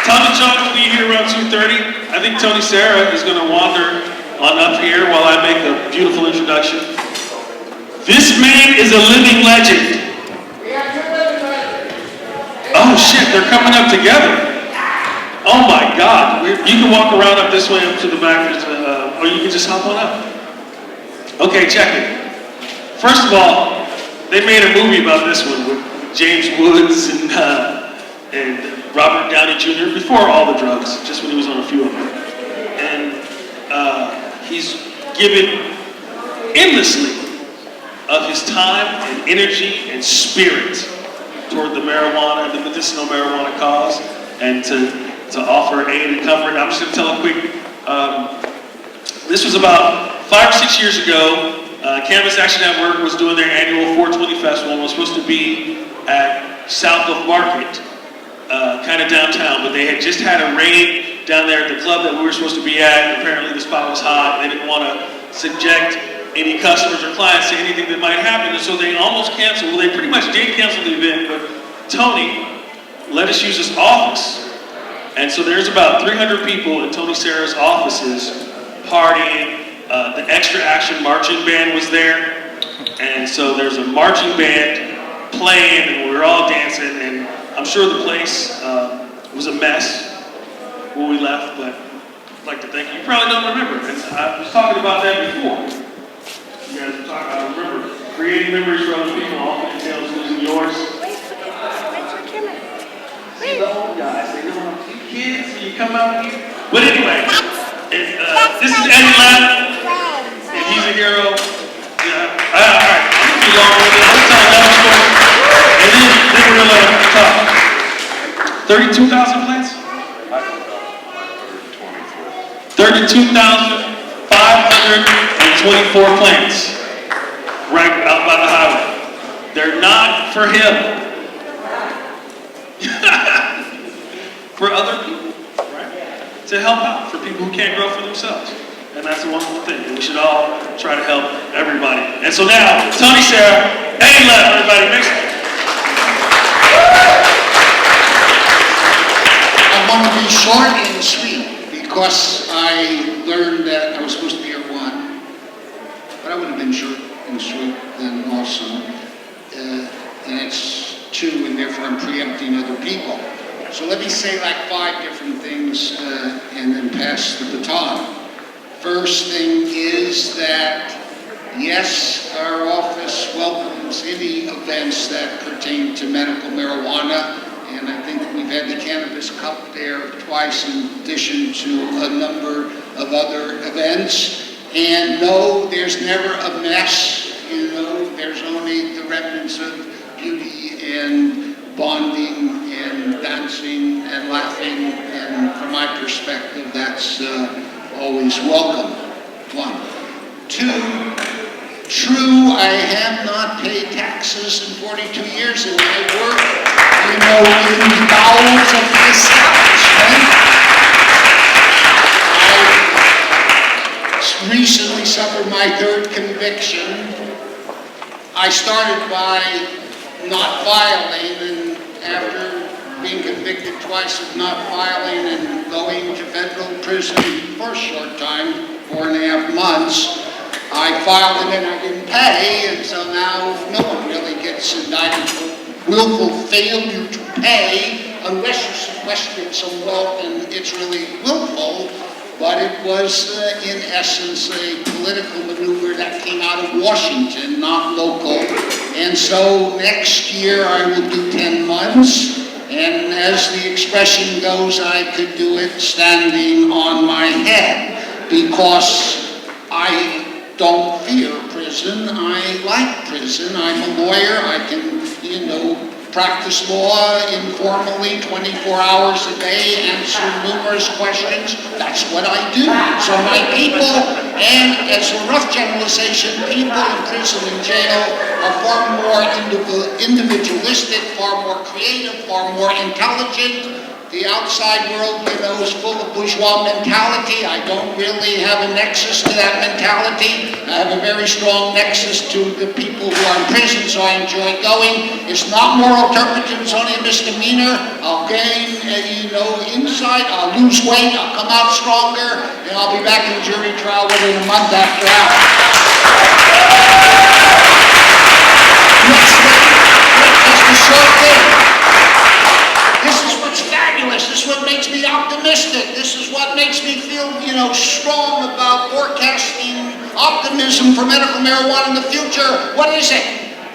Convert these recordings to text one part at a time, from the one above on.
Tommy John will be here around 2:30. I think Tony Sara is going to wander on up here while I make a beautiful introduction. This man is a living legend. Oh shit, they're coming up together. Oh my God. You can walk around up this way up to the back, or you can just hop on up. Okay, check it. First of all, they made a movie about this one with James Woods and Robert Downey Jr. before all the drugs, just when he was on a few of them. And he's given endlessly of his time and energy and spirit toward the marijuana, the medicinal marijuana cause, and to offer aid and comfort. I'm just going to tell a quick, this was about 5 or 6 years ago. Cannabis Action Network was doing their annual 420 festival and was supposed to be at South of Market, kind of downtown, but they had just had a raid down there at the club that we were supposed to be at, and apparently the spot was hot. They didn't want to subject any customers or clients to anything that might happen, and so they almost canceled. Well, they pretty much did cancel the event, but Tony let us use his office. And so there's about 300 people in Tony Sara's offices partying. The Extra Action marching band was there, and so there's a marching band playing, and we were all dancing, and I'm sure the place was a mess when we left, but I'd like to thank you. You probably don't remember, and I was talking about that before. You guys were talking, I remember creating memories for other people, often entails losing yours. See the old guys, they don't have two kids, so you come out here. But anyway, this is Eddy Lepp. And he's a hero. Yeah. All right. I'm going to be long with it. Let's tell another story. And then we're going to talk. 32,000 plates? 32,524 plates. Right out by the highway. They're not for him. For other people. Right? To help out. For people who can't grow for themselves. And that's a wonderful thing. And we should all try to help everybody. And so now, Tony Sara, Eddy Lepp, everybody, make some. I want to be short and sweet because I learned that I was supposed to be at 1, but I would have been short and sweet then also. And it's 2, and therefore I'm preempting other people. So let me say like 5 different things and then pass the baton. First thing is that, yes, our office welcomes any events that pertain to medical marijuana, and I think we've had the Cannabis Cup there twice in addition to a number of other events. And no, there's never a mess, you know, there's only the remnants of beauty and bonding and dancing and laughing, and from my perspective, that's always welcome. 1. 2, true, I have not paid taxes in 42 years and I work, you know, in the bowels of the establishment. I recently suffered my 3rd conviction. I started by not filing, and after being convicted twice of not filing and going to federal prison for a short time, 4.5 months, I filed and then I didn't pay, and so now no one really gets indicted for willful failure to pay unless you sequester some wealth and it's really willful. But it was, in essence, a political maneuver that came out of Washington, not local. And so next year I will do 10 months. And as the expression goes, I could do it standing on my head because I don't fear prison. I like prison. I'm a lawyer. I can, you know, practice law informally 24 hours a day, answer numerous questions. That's what I do. So my people, and as a rough generalization, people in prison and jail are far more individualistic, far more creative, far more intelligent, The outside world, you know, is full of bourgeois mentality. I don't really have a nexus to that mentality. I have a very strong nexus to the people who are in prison, so I enjoy going. It's not moral turpitude, it's only a misdemeanor. I'll gain, you know, insight, I'll lose weight, I'll come out stronger, and I'll be back in jury trial within a month after that. Next thing, just a short thing. This is what's fabulous. This is what makes me optimistic. This is what makes me feel, you know, strong about forecasting optimism for medical marijuana in the future. What is it?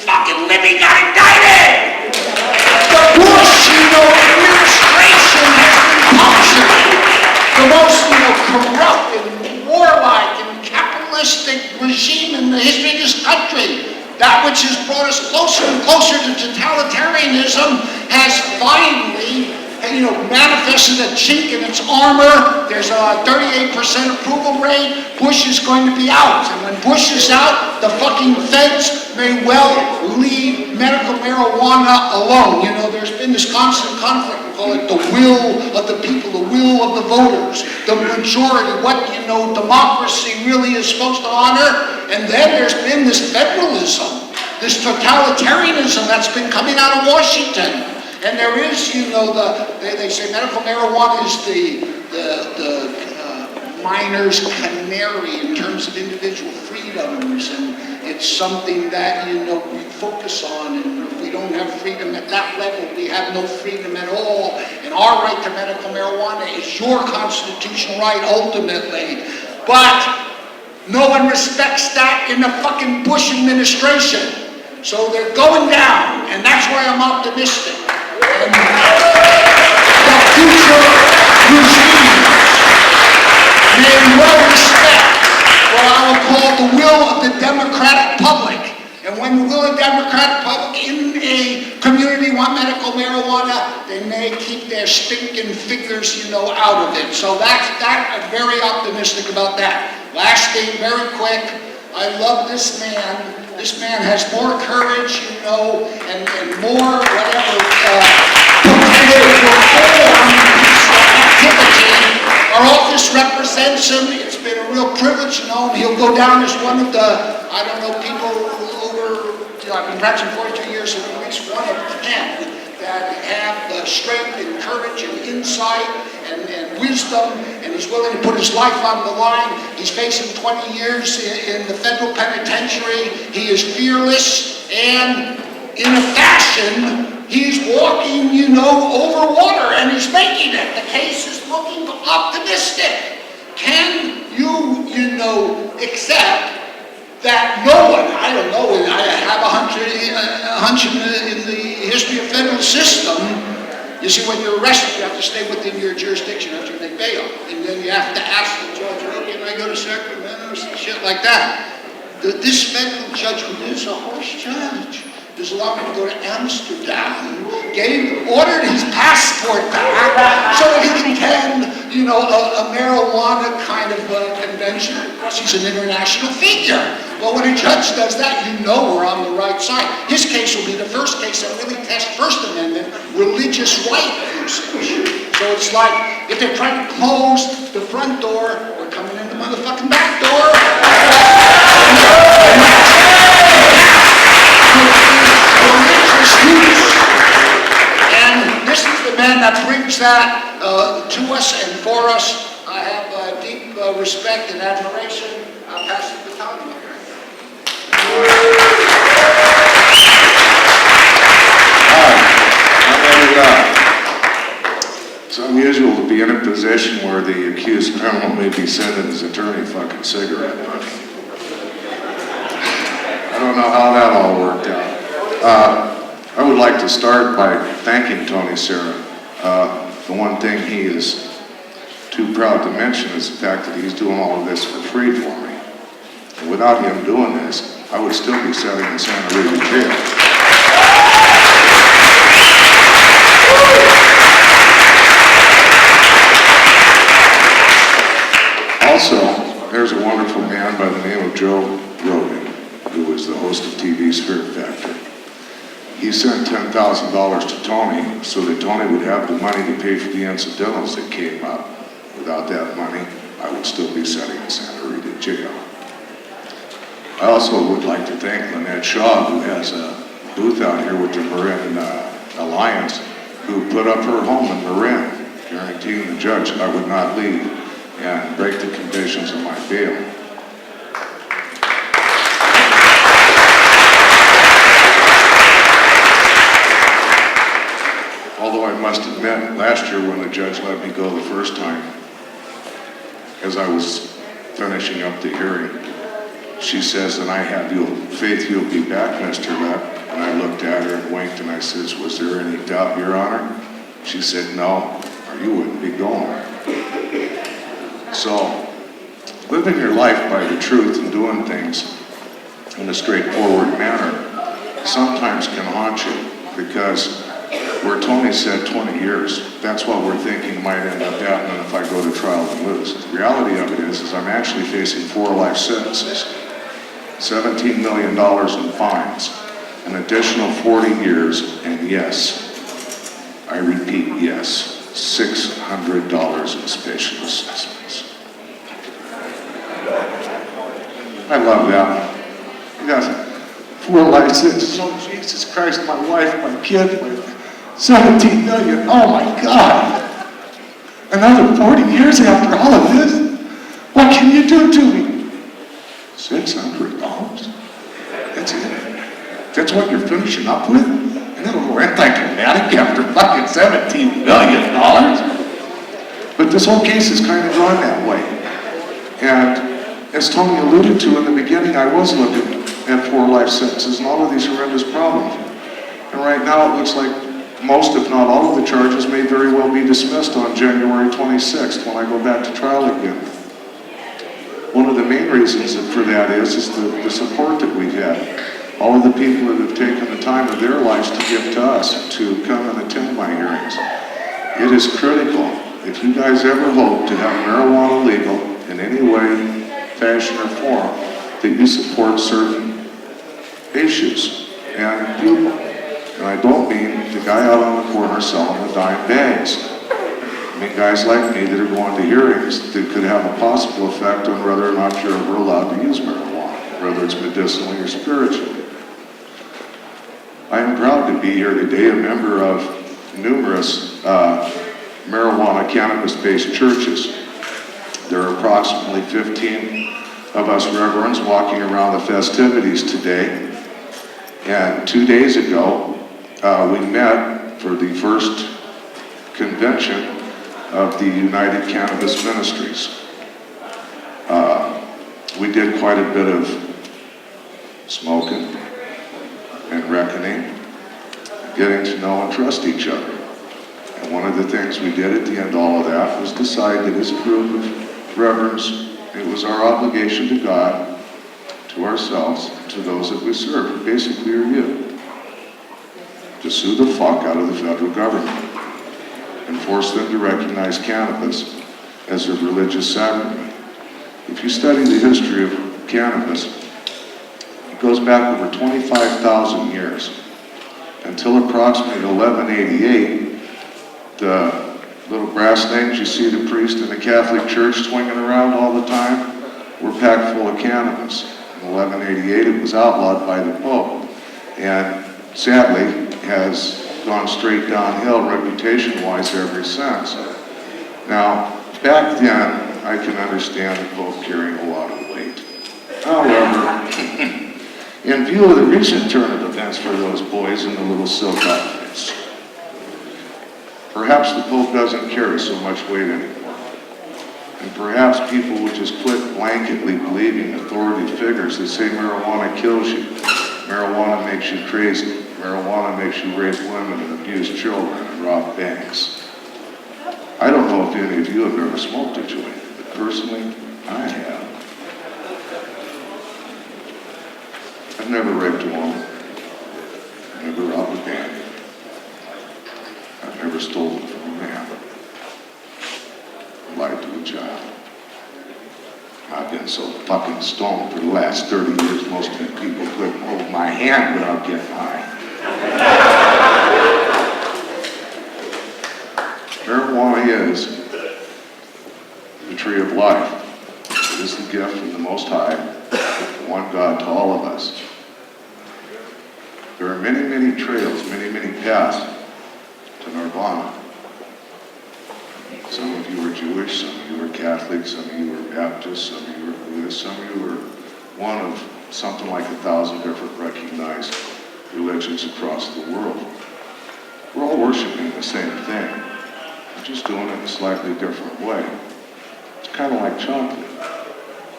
Fucking Libby got indicted! The Bush, you know, administration has been punctured. The most, you know, corrupt and warlike and capitalistic regime in the history of this country. That which has brought us closer and closer to totalitarianism has finally, you know, manifested a chink in its armor. There's a 38% approval rate. Bush is going to be out. And when Bush is out, the fucking feds may well leave medical marijuana alone. You know, there's been this constant conflict. We call it the will of the people, the will of the voters, the majority, what, you know, democracy really is supposed to honor. And then there's been this federalism, this totalitarianism that's been coming out of Washington. And there is, you know, they say medical marijuana is the miner's canary in terms of individual freedoms, and it's something that, you know, we focus on, and if we don't have freedom at that level, we have no freedom at all. And our right to medical marijuana is your constitutional right ultimately. But no one respects that in the fucking Bush administration. So they're going down, and that's why I'm optimistic. And the future regimes may well respect what I would call the will of the democratic public. And when the will of the democratic public in a community want medical marijuana, they may keep their stinking fingers, you know, out of it. So I'm very optimistic about that. Last thing, very quick, I love this man. This man has more courage, you know, and more whatever potential for reform activity. Our office represents him. It's been a real privilege to know him. He'll go down as one of the, I don't know, people over, you know, I've been practicing 42 years, so at least one of 10 that have the strength and courage and insight and wisdom, and he's willing to put his life on the line. He's facing 20 years in the federal penitentiary. He is fearless, and in a fashion, he's walking, you know, over water, and he's making it. The case is looking optimistic. Can you, you know, accept that no one, I don't know, I have a hunch in the history of federal system. You see, when you're arrested, you have to stay within your jurisdiction after they bail. And then you have to ask the judge, oh, can I go to Sacramento? Shit like that. This federal judge, who is a harsh judge, there's a lot of people go to Amsterdam, ordered his passport back so that he can attend, you know, a marijuana kind of convention. He's an international figure. Well, when a judge does that, you know we're on the right side. His case will be the first case that really tests First Amendment religious right usage. So it's like, if they're trying to close the front door, we're coming in the motherfucking back door. And this is the man that brings that to us and for us. I have deep respect and admiration. I'll pass the baton. It's unusual to be in a position where the accused criminal may be sending his attorney fucking cigarette money. I don't know how that all worked out. I would like to start by thanking Tony Sara. The one thing he is too proud to mention is the fact that he's doing all of this for free for me. And without him doing this, I would still be sitting in Santa Rita jail. Also, there's a wonderful man by the name of Joe Rogan, who was the host of TV's Fear Factor. He he sent $10,000 to Tony so that Tony would have the money to pay for the incidentals that came up. Without that money, I would still be sitting in Santa Rita jail. I also would like to thank Lynette Shaw, who has a booth out here with the Marin Alliance, who put up her home in Marin, guaranteeing the judge I would not leave and break the conditions of my bail. Although I must admit, last year when the judge let me go the first time, as I was finishing up the hearing, she says, and I have faith you'll be back, Mr. Lepp. And I looked at her and winked and I said, was there any doubt, Your Honor? She said, no, or you wouldn't be going. So, living your life by the truth and doing things in a straightforward manner sometimes can haunt you, because where Tony said 20 years, that's what we're thinking might end up happening if I go to trial and lose. The reality of it is I'm actually facing 4 life sentences, $17 million in fines, an additional 40 years, and yes, I repeat, yes, $600 in special assessments. I love that. You got 4 life sentences. Oh, Jesus Christ, my wife, my kid, my 17 million. Oh my God. Another 40 years after all of this? What can you do to me? $600? That's it. That's what you're finishing up with? And then a little anti-dramatic after fucking $17 million? But this whole case is kind of gone that way. And as Tony alluded to in the beginning, I was looking at 4 life sentences and all of these horrendous problems. And right now it looks like most, if not all, of the charges may very well be dismissed on January 26th when I go back to trial again. One of the main reasons for that is the support that we've had. All of the people that have taken the time of their lives to give to us to come and attend my hearings. It is critical, if you guys ever hope to have marijuana legal in any way, fashion, or form, that you support certain issues and people. And I don't mean the guy out on the corner selling the dime bags. I mean guys like me that are going to hearings that could have a possible effect on whether or not you're ever allowed to use marijuana, whether it's medicinally or spiritually. I am proud to be here today, a member of numerous marijuana cannabis-based churches. There are approximately 15 of us reverends walking around the festivities today. And 2 days ago, we met for the first convention of the United Cannabis Ministries. We did quite a bit of smoking and reckoning, getting to know and trust each other. And one of the things we did at the end of all of that was decide that as a group of reverends, it was our obligation to God, to ourselves, to those that we serve, basically are you, to sue the fuck out of the federal government and force them to recognize cannabis as a religious sacrament. If you study the history of cannabis, it goes back over 25,000 years. Until approximately 1188, the little brass things you see the priest in the Catholic Church swinging around all the time were packed full of cannabis. In 1188, it was outlawed by the Pope, and sadly has gone straight downhill reputation-wise ever since. Now, back then, I can understand the Pope carrying a lot of weight. However, in view of the recent turn of events for those boys in the little silk outfits, perhaps the Pope doesn't carry so much weight anymore. And perhaps people would just quit blanketly believing authority figures that say marijuana kills you, marijuana makes you crazy, marijuana makes you rape women and abuse children and rob banks. I don't know if any of you have ever smoked a joint, but personally, I have. I've never raped a woman. I've never robbed a bank. I've never stolen from a man. I lied to a child. I've been so fucking stoned for the last 30 years, most of the people couldn't hold my hand without getting high. many trails, many paths to Nirvana. Some of you were Jewish, some of you were Catholic, some of you were Baptist, some of you were Buddhist, some of you were one of something like 1,000 different recognized religions across the world. We're all worshiping the same thing. We're just doing it in a slightly different way. It's kind of like chocolate.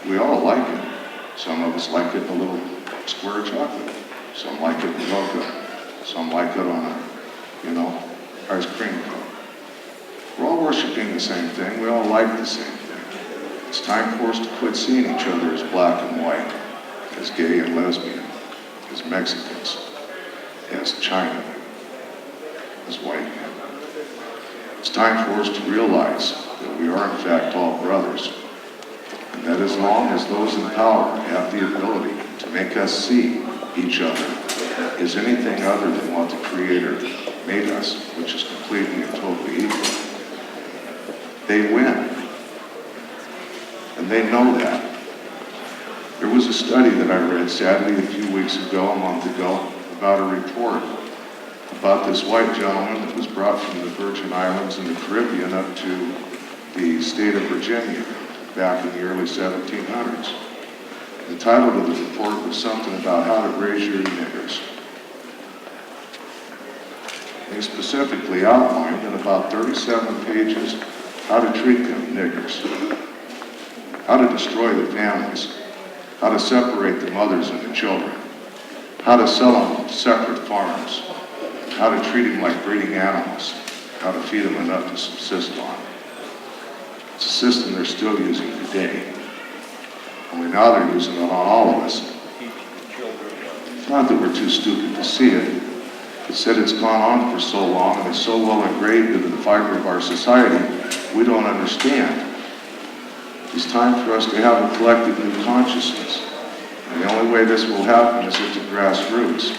We all like it. Some of us like it in a little square chocolate. Some like it in yogurt. Some like it on a, ice cream cone. We're all worshiping the same thing. We all like the same thing. It's time for us to quit seeing each other as black and white, as gay and lesbian, as Mexicans, as Chinamen, as white men. It's time for us to realize that we are in fact all brothers, and that as long as those in power have the ability to make us see each other as anything other than what the Creator made us, which is completely and totally equal, they win. And they know that. There was a study that I read, sadly, a few weeks ago, a month ago, about a report about this white gentleman that was brought from the Virgin Islands in the Caribbean up to the state of Virginia back in the early 1700s. The title of the report was something about how to raise your niggers. They specifically outlined in about 37 pages how to treat them niggers, how to destroy the families, how to separate the mothers and the children, how to sell them separate farms, how to treat them like breeding animals, how to feed them enough to subsist on. It's a system they're still using today. Only now they're using it on all of us. It's not that we're too stupid to see it. It's that it's gone on for so long and it's so well engraved into the fiber of our society, we don't understand. It's time for us to have a collective new consciousness. And the only way this will happen is at the grassroots.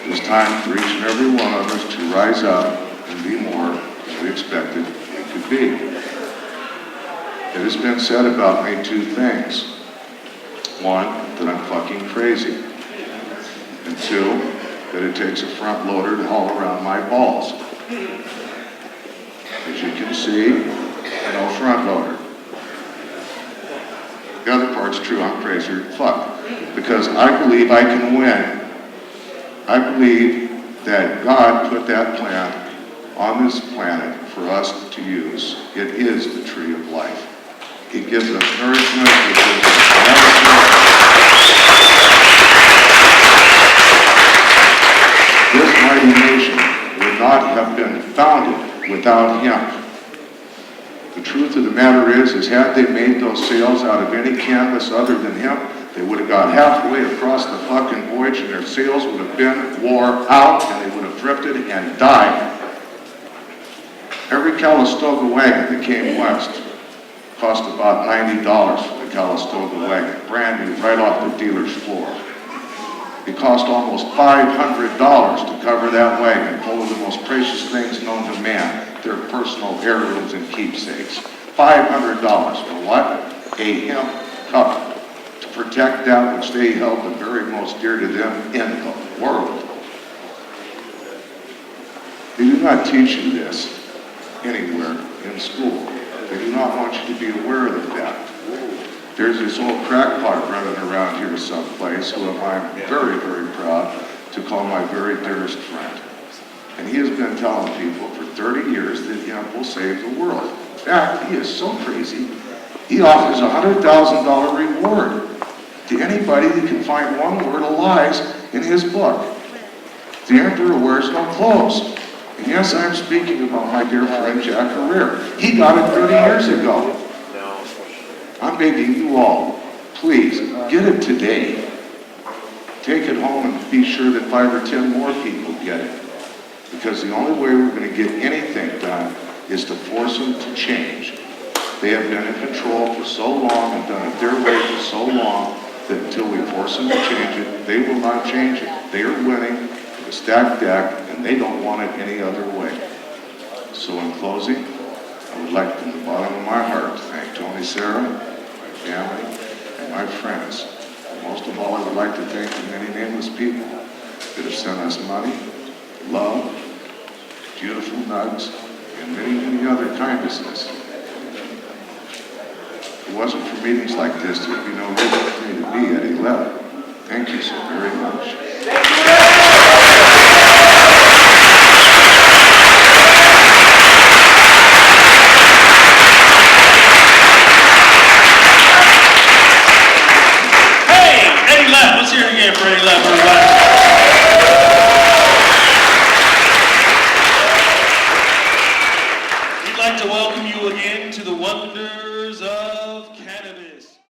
It's time for each and every one of us to rise up and be more than we expected we could be. It has been said about me two things. One, that I'm fucking crazy. And two, that it takes a front loader to haul around my balls. As you can see, no front loader. The other part's true, I'm crazier than fuck. Because I believe I can win. I believe that God put that plant on this planet for us to use. It is the tree of life. It gives us nourishment, it gives us medicine. This mighty nation would not have been founded without him. The truth of the matter is had they made those sails out of any canvas other than him, they would have got halfway across the fucking voyage and their sails would have been wore out and they would have drifted and died. Every Calistoga wagon that came west cost about $90 for the Calistoga wagon, brand new, right off the dealer's floor. It cost almost $500 to cover that wagon full of the most precious things known to man, their personal heirlooms and keepsakes. $500 for what? A hemp cover. To protect that which they held the very most dear to them in the world. They do not teach you this anywhere in school. They do not want you to be aware of the fact. There's this old crackpot running around here someplace who I'm very, very proud to call my very dearest friend. And he has been telling people for 30 years that hemp will save the world. In fact, he is so crazy, he offers a $100,000 reward to anybody that can find one word of lies in his book. The emperor wears no clothes. And yes, I'm speaking about my dear friend Jack Herrera. He got it 30 years ago. I'm begging you all, please, get it today. Take it home and be sure that 5 or 10 more people get it. Because the only way we're going to get anything done is to force them to change. They have been in control for so long and done it their way for so long that until we force them to change it, they will not change it. They are winning the stacked deck and they don't want it any other way. So in closing, I would like from the bottom of my heart to thank Tony, Sara, my family, and my friends. And most of all, I would like to thank the many nameless people that have sent us money, love, beautiful nugs, and many, many other kindnesses. If it wasn't for meetings like this, there'd be no reason for me to be Eddy Lepp. Thank you so very much.